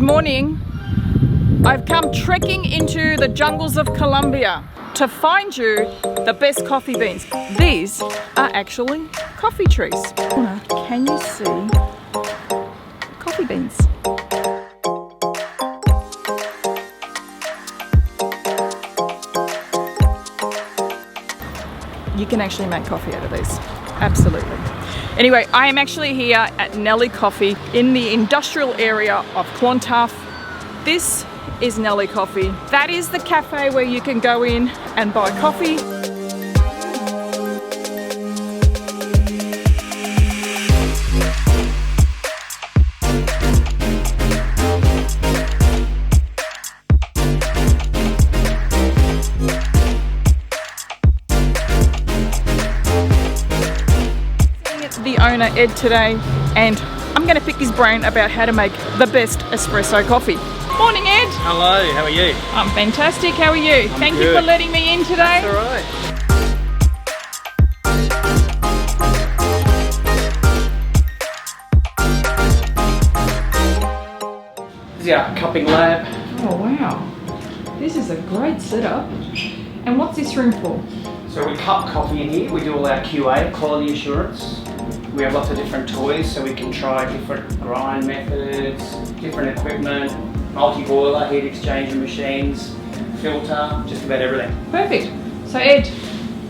Good morning. I've come trekking into the jungles of Colombia to find you the best coffee beans. These are actually coffee trees. Can you see coffee beans? You can actually make coffee out of these. Absolutely. Anyway, I am actually here at Neli Coffee in the industrial area of Clontarf. This is Neli Coffee. That is the cafe where you can go in and buy coffee. The owner Ed today, and I'm going to pick his brain about how to make the best espresso coffee. Morning Ed. Hello, how are you? I'm fantastic, how are you? Thank you for letting me in today. That's alright. This is our cupping lab. Oh wow, this is a great setup. And what's this room for? So we cup coffee in here, we do all our QA, quality assurance. We have lots of different toys so we can try different grind methods, different equipment, multi-boiler, heat exchanger machines, filter, just about everything. Perfect. So Ed,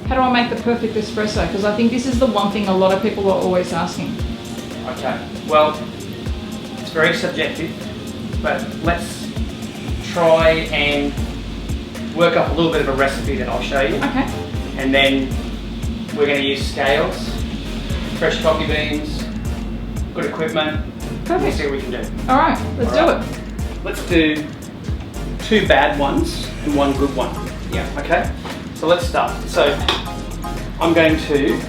how do I make the perfect espresso? Because I think this is the one thing a lot of people are always asking. Okay, well, it's very subjective, but let's try and work up a little bit of a recipe that I'll show you. Okay. And then we're going to use scales, fresh coffee beans, good equipment. Perfect. We'll see what we can do. Alright, let's do it. Let's do 2 bad ones and 1 good one. Yeah. Okay? So let's start. So I'm going to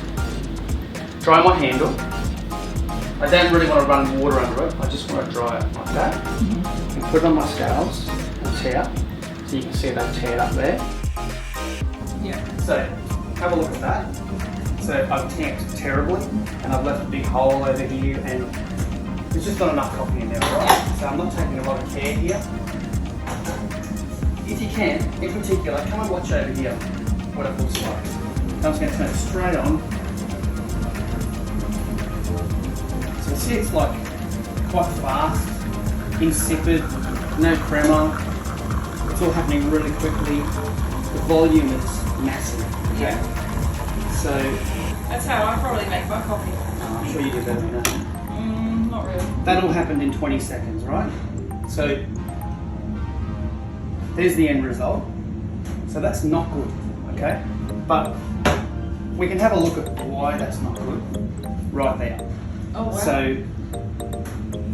dry my handle. I don't really want to run water under it. I just want to dry it like that. And put it on my scales and tear. So you can see that teared up there. Yeah. So have a look at that. So I've tanked terribly and I've left a big hole over here and there's just not enough coffee in there, right? So I'm not taking a lot of care here. If you can, in particular, come and watch over here what it looks like. I'm just going to turn it straight on. So you see it's like quite fast, insipid, no crema. It's all happening really quickly. The volume is massive. Okay? Yeah. So that's how I probably make my coffee. I'm sure you do better than that. Not really. That all happened in 20 seconds, right? So there's the end result. So that's not good, okay? But we can have a look at why that's not good right there. Oh wow. So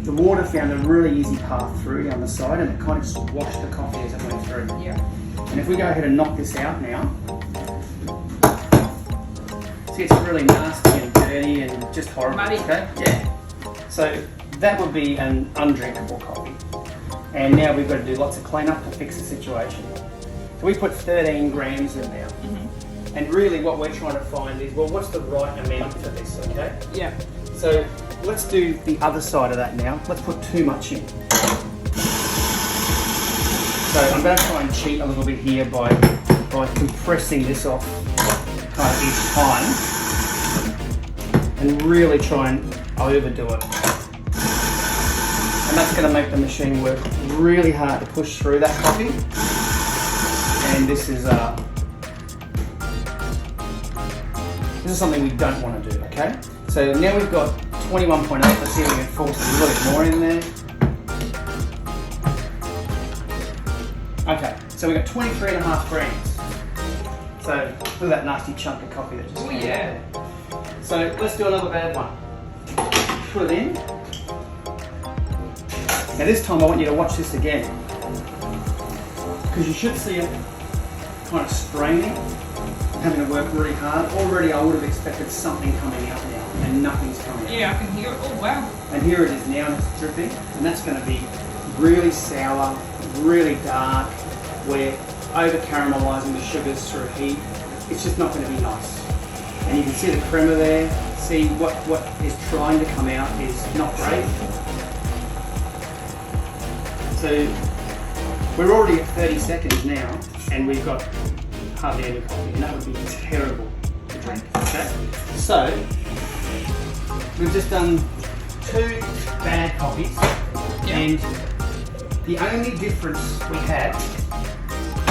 the water found a really easy path through down the side and it kind of just washed the coffee as it went through. Yeah. And if we go ahead and knock this out now, see it's really nasty and dirty and just horrible. Muddy. Okay? Yeah. So that would be an undrinkable coffee. And now we've got to do lots of cleanup to fix the situation. So we put 13 grams in there. And really what we're trying to find is, well, what's the right amount for this, okay? Yeah. So let's do the other side of that now. Let's put too much in. So I'm going to try and cheat a little bit here by compressing this off kind of each time and really try and overdo it. And that's going to make the machine work really hard to push through that coffee. And this is something we don't want to do, okay? So now we've got 21.8. Let's see if we can force a little bit more in there. Okay, so we've got 23.5 grams. So look at that nasty chunk of coffee that just came out there. So let's do another bad one. Put it in. Now this time I want you to watch this again. Because you should see it kind of straining, having to work really hard. Already I would have expected something coming out now, and nothing's coming out. Yeah, I can hear it. Oh wow. And here it is now, and it's dripping, and that's going to be really sour, really dark. We're over caramelizing the sugars through heat. It's just not going to be nice. And you can see the crema there. See what is trying to come out is not great. So we're already at 30 seconds now, and we've got hardly any coffee, and that would be terrible to drink. Okay, so we've just done 2 bad coffees, and the only difference we had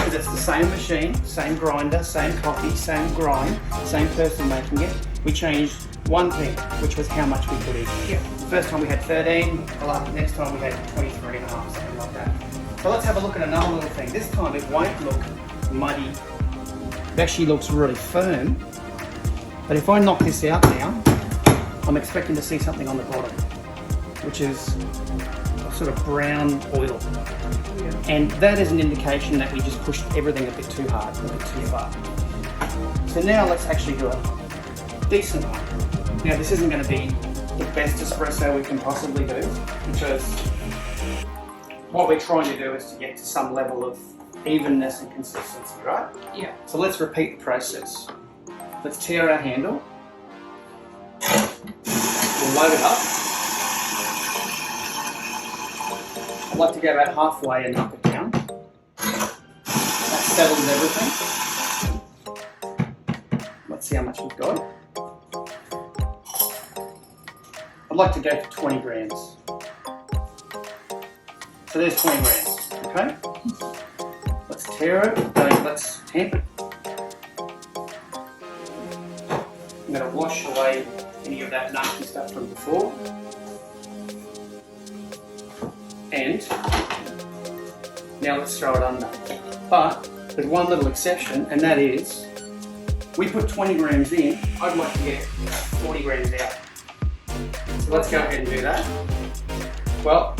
is it's the same machine, same grinder, same coffee, same grind, same person making it. We changed one thing, which was how much we put in. The first time we had 13, the next time we had 23 and a half, something like that. So let's have a look at another little thing. This time it won't look muddy. It actually looks really firm. But if I knock this out now, I'm expecting to see something on the bottom, which is a sort of brown oil. And that is an indication that we just pushed everything a bit too hard, a bit too far. So now let's actually do a decent one. Now this isn't going to be the best espresso we can possibly do, because what we're trying to do is to get to some level of evenness and consistency, right? Yeah. So let's repeat the process. Let's tear our handle. We'll load it up. I'd like to go about halfway and knock it down. That settles everything. Let's see how much we've got. I'd like to go for 20 grams. So there's 20 grams, okay? Let's tear it, let's tamp it. I'm going to wash away any of that nasty stuff from before. And now let's throw it under. But there's one little exception, and that is, we put 20 grams in, I'd like to get 40 grams out. So let's go ahead and do that. Well,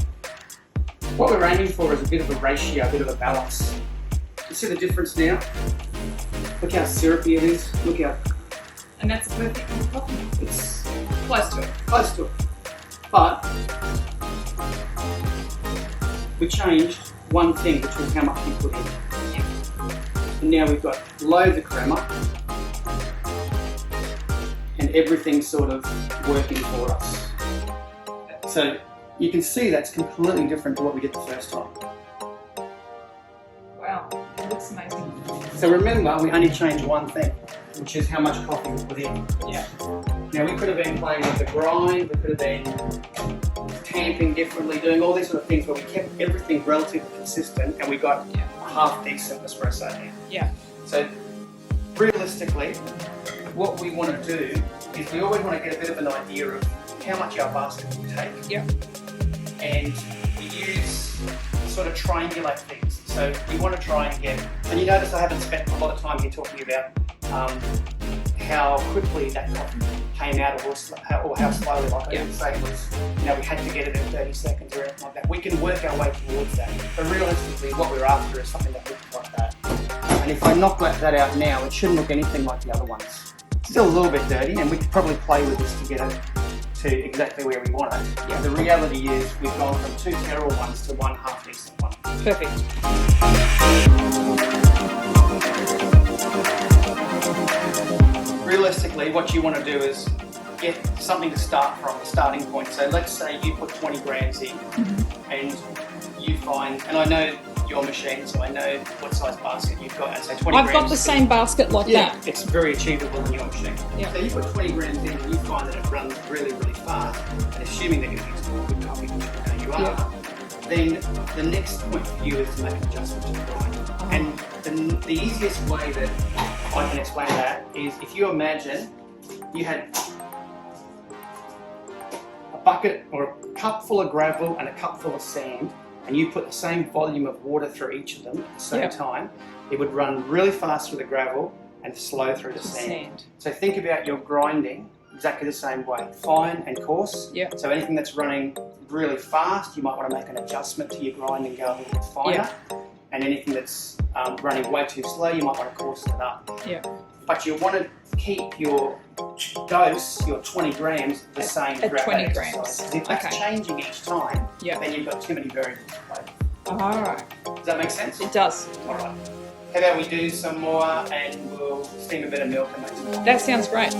what we're aiming for is a bit of a ratio, a bit of a balance. You see the difference now? Look how syrupy it is. Look how... And that's a perfect cup of coffee. It's Close to it. close to it. But we changed one thing, which was how much we put in. And now we've got loads of crema, and everything's sort of working for us. So you can see that's completely different to what we did the first time. Wow, it looks amazing. So remember, we only changed one thing, which is how much coffee we put in. Yeah. Now we could have been playing with the grind, we could have been tamping differently, doing all these sort of things where we kept everything relatively consistent, and we got a half decent espresso here. Yeah. So realistically, what we want to do is we always want to get a bit of an idea of how much our basket will take. Yeah. And we use sort of triangulate things. So we want to try and get, and you notice I haven't spent a lot of time here talking about how quickly that coffee came out, or how slowly. Like I didn't say it was, we had to get it in 30 seconds or anything like that. We can work our way towards that. But realistically, what we're after is something that looks like that. And if I knock that out now, it shouldn't look anything like the other ones. Still a little bit dirty, and we could probably play with this to get it to exactly where we want it. Yeah. The reality is we've gone from 2 terrible ones to 1 half decent one. Perfect. Realistically, what you want to do is get something to start from, a starting point. So let's say you put 20 grams in, and you find, and I know your machine, so I know what size basket you've got, and so 20 grams. I've got the same basket like that. It's very achievable in your machine. Yeah. So you put 20 grams in, and you find that it runs really, really fast, and assuming that you're using good coffee, which you are, then the next point for you is to make an adjustment to the grind. And the easiest way that I can explain that is, if you imagine you had a bucket or a cup full of gravel and a cup full of sand, and you put the same volume of water through each of them at the same time, it would run really fast through the gravel and slow through the sand. So think about your grinding exactly the same way, fine and coarse. Yeah. So anything that's running really fast, you might want to make an adjustment to your grind and go a little bit finer. Yeah. And anything that's running way too slow, you might want to coarsen it up. Yeah. But you want to keep your dose, your 20 grams, the same at 20 grams. Because if that's changing each time, Yeah. then you've got too many variables to play. All right. Does that make sense? It does. All right. How about we do some more, and we'll steam a bit of milk and make some more. That sounds great.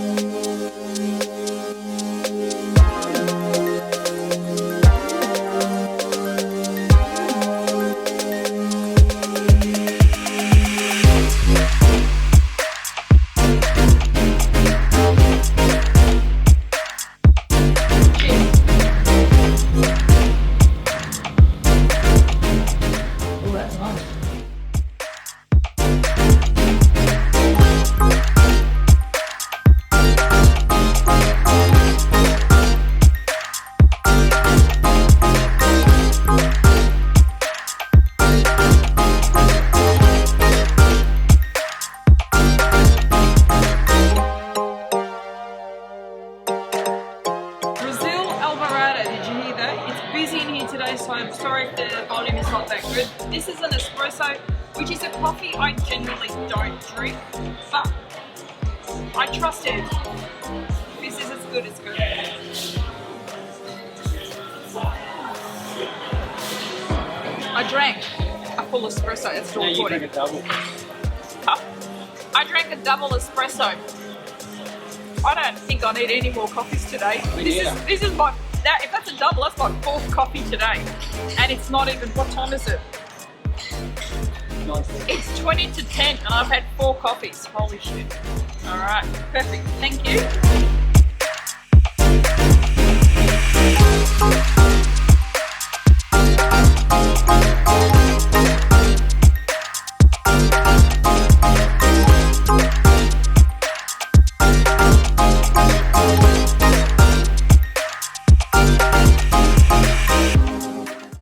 Nice. So I'm sorry if the volume is not that good. This is an espresso, which is a coffee I generally don't drink, but I trust it. This is as good as good. I drank a full espresso at store 40. You drank a double. Huh? I drank a double espresso. I don't think I need any more coffees today. This is my if that's a double, that's my 4th coffee today. And it's not even, what time is it? 9:30. It's 20 to 10 and I've had 4 coffees. Holy shit. Alright, perfect. Thank you.